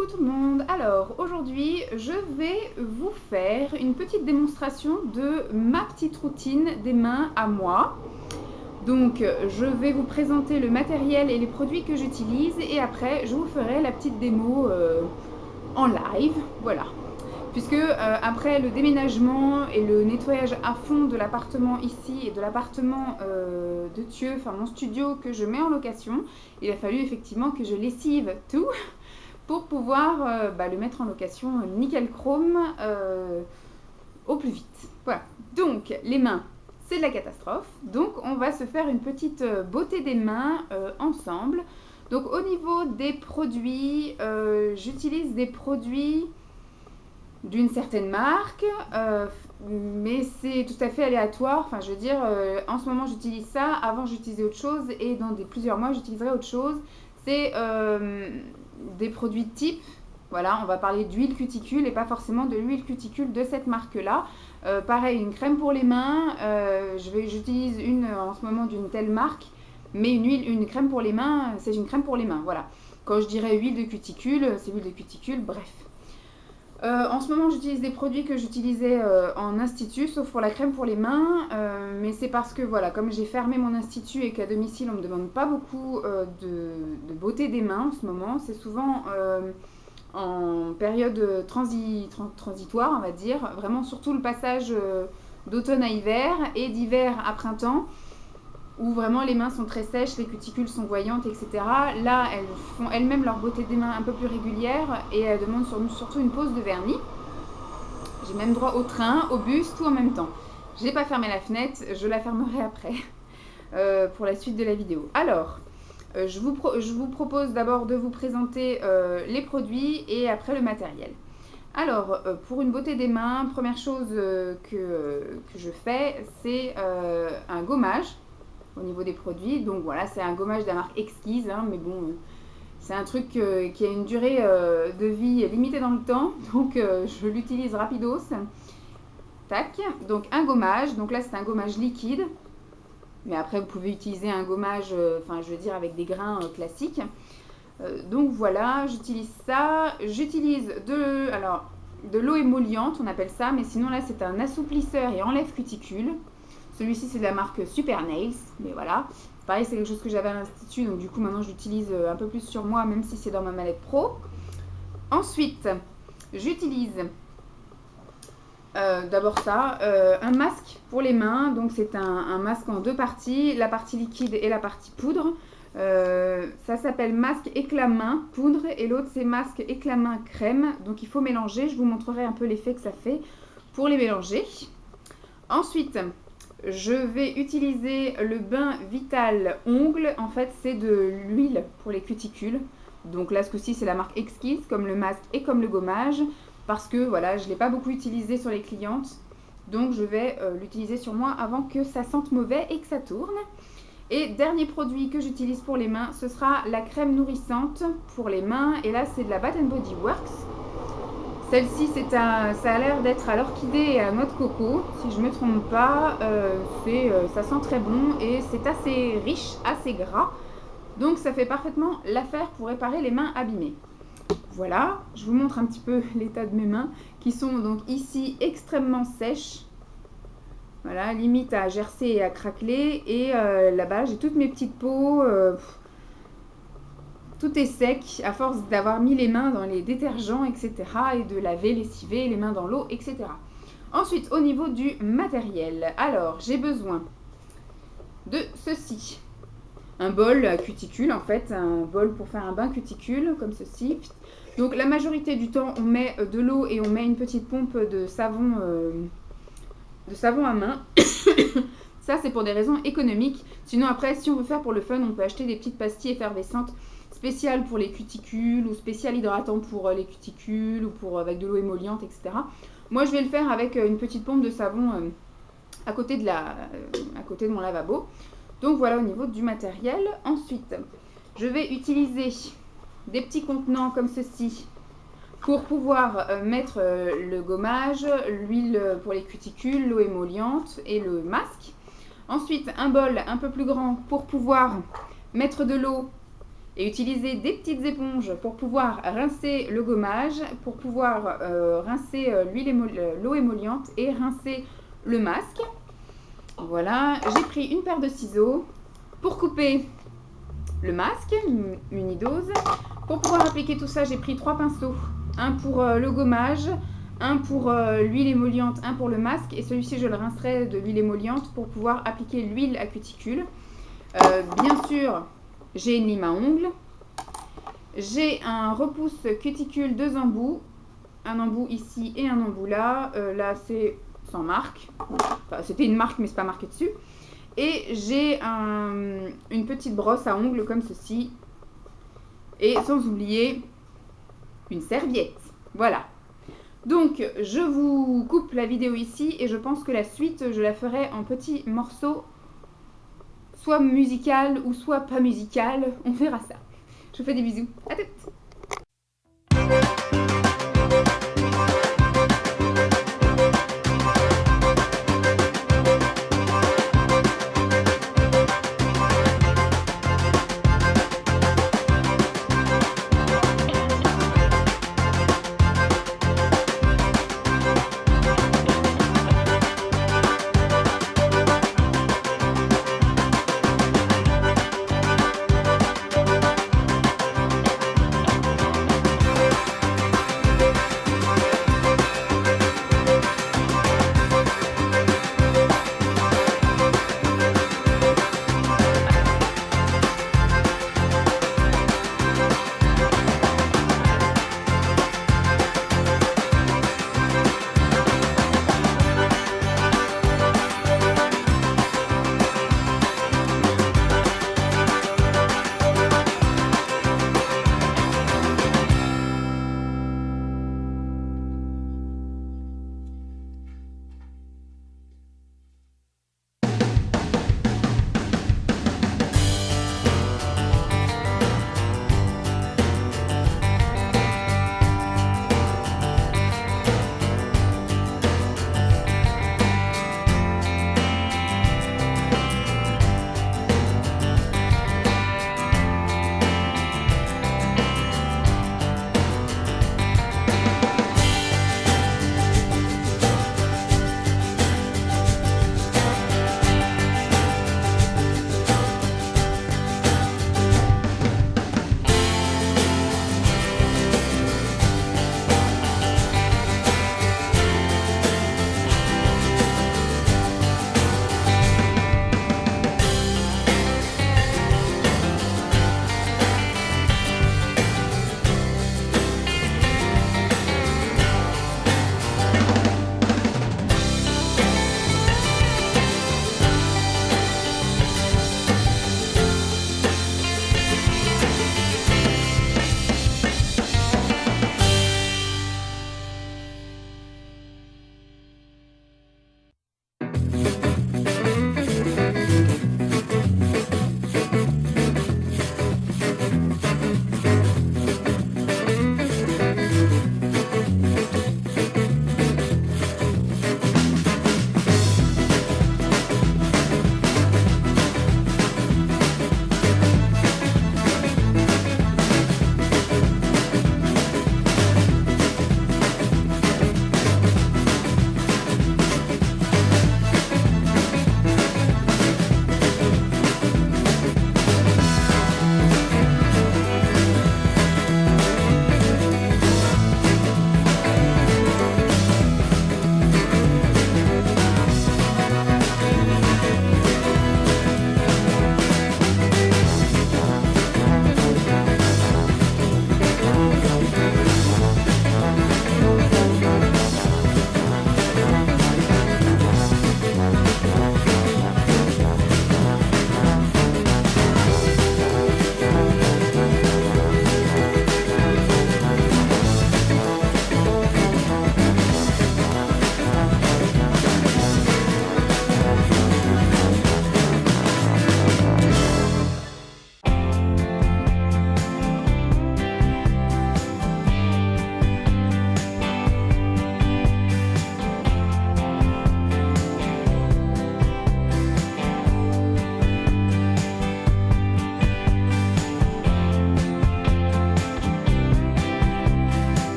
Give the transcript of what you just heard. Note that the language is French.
Coucou tout le monde. Alors aujourd'hui je vais vous faire une petite démonstration de ma petite routine des mains à moi. Donc je vais vous présenter le matériel et les produits que j'utilise et après je vous ferai la petite démo en live. Voilà. Puisque après le déménagement et le nettoyage à fond de l'appartement ici et de l'appartement de Thieu, enfin mon studio que je mets en location, il a fallu effectivement que je lessive tout pour pouvoir le mettre en location nickel chrome au plus vite. Voilà. Donc les mains, c'est de la catastrophe. Donc on va se faire une petite beauté des mains ensemble. Donc au niveau des produits, j'utilise des produits d'une certaine marque, mais c'est tout à fait aléatoire. Enfin, je veux dire, en ce moment j'utilise ça, avant j'utilisais autre chose, et dans plusieurs mois j'utiliserai autre chose. C'est des produits type, voilà, on va parler d'huile cuticule et pas forcément de l'huile cuticule de cette marque-là. Pareil, une crème pour les mains, j'utilise une en ce moment d'une telle marque, mais une crème pour les mains, c'est une crème pour les mains, voilà. Quand je dirais huile de cuticule, c'est huile de cuticule, bref. En ce moment, j'utilise des produits que j'utilisais en institut, sauf pour la crème pour les mains. Mais c'est parce que, voilà, comme j'ai fermé mon institut et qu'à domicile, on ne me demande pas beaucoup de beauté des mains en ce moment. C'est souvent en période transitoire, on va dire. Vraiment, surtout le passage d'automne à hiver et d'hiver à printemps, où vraiment les mains sont très sèches, les cuticules sont voyantes, etc. Là, elles font elles-mêmes leur beauté des mains un peu plus régulière et elles demandent surtout une pose de vernis. J'ai même droit au train, au bus, tout en même temps. Je n'ai pas fermé la fenêtre, je la fermerai après pour la suite de la vidéo. Alors, je vous propose d'abord de vous présenter les produits et après le matériel. Alors, pour une beauté des mains, première chose que je fais, c'est un gommage au niveau des produits. Donc voilà, c'est un gommage de la marque Exquise, hein, mais bon, c'est un truc qui a une durée de vie limitée dans le temps, donc je l'utilise rapidos. Tac, donc un gommage, donc là c'est un gommage liquide, mais après vous pouvez utiliser un gommage, je veux dire avec des grains classiques. Donc voilà, j'utilise ça, j'utilise de l'eau émolliente, on appelle ça, mais sinon là c'est un assouplisseur et enlève cuticule. Celui-ci, c'est de la marque Super Nails, mais voilà. Pareil, c'est quelque chose que j'avais à l'institut, donc du coup, maintenant, je l'utilise un peu plus sur moi, même si c'est dans ma mallette pro. Ensuite, j'utilise d'abord ça, un masque pour les mains. Donc, c'est un masque en deux parties, la partie liquide et la partie poudre. Ça s'appelle masque éclat main poudre et l'autre, c'est masque éclat main crème. Donc, il faut mélanger. Je vous montrerai un peu l'effet que ça fait pour les mélanger. Ensuite, je vais utiliser le bain Vital Ongles. En fait, c'est de l'huile pour les cuticules. Donc là, ce coup-ci, c'est la marque Exquise, comme le masque et comme le gommage. Parce que, voilà, je ne l'ai pas beaucoup utilisé sur les clientes. Donc, je vais l'utiliser sur moi avant que ça sente mauvais et que ça tourne. Et dernier produit que j'utilise pour les mains, ce sera la crème nourrissante pour les mains. Et là, c'est de la Bath Body Works. Celle-ci, ça a l'air d'être à l'orchidée et à noix de coco, si je ne me trompe pas. Ça sent très bon et c'est assez riche, assez gras. Donc ça fait parfaitement l'affaire pour réparer les mains abîmées. Voilà, je vous montre un petit peu l'état de mes mains qui sont donc ici extrêmement sèches. Voilà, limite à gercer et à craqueler. Et là-bas, j'ai toutes mes petites peaux. Tout est sec à force d'avoir mis les mains dans les détergents, etc. et de laver, lessiver les mains dans l'eau, etc. Ensuite, au niveau du matériel, alors j'ai besoin de ceci. Un bol cuticule, en fait, un bol pour faire un bain cuticule, comme ceci. Donc la majorité du temps, on met de l'eau et on met une petite pompe de savon à main. Ça, c'est pour des raisons économiques. Sinon, après, si on veut faire pour le fun, on peut acheter des petites pastilles effervescentes spéciales pour les cuticules ou spéciales hydratantes pour les cuticules ou avec de l'eau émolliente, etc. Moi, je vais le faire avec une petite pompe de savon à côté de mon lavabo. Donc, voilà au niveau du matériel. Ensuite, je vais utiliser des petits contenants comme ceci pour pouvoir mettre le gommage, l'huile pour les cuticules, l'eau émolliente et le masque. Ensuite, un bol un peu plus grand pour pouvoir mettre de l'eau et utiliser des petites éponges pour pouvoir rincer le gommage, pour pouvoir rincer l'eau émolliente et rincer le masque. Voilà, j'ai pris une paire de ciseaux pour couper le masque, Unidose. Pour pouvoir appliquer tout ça, j'ai pris 3 pinceaux, un pour le gommage, un pour l'huile émolliente, un pour le masque, et celui-ci je le rincerai de l'huile émolliente pour pouvoir appliquer l'huile à cuticule. Bien sûr, j'ai une lime à ongles, j'ai un repousse cuticule 2 embouts, un embout ici et un embout là. Là c'est sans marque, enfin, c'était une marque mais c'est pas marqué dessus. Et j'ai une petite brosse à ongles comme ceci, et sans oublier une serviette. Voilà. Donc je vous coupe la vidéo ici et je pense que la suite je la ferai en petits morceaux, soit musical ou soit pas musical, on verra ça. Je vous fais des bisous, à toutes.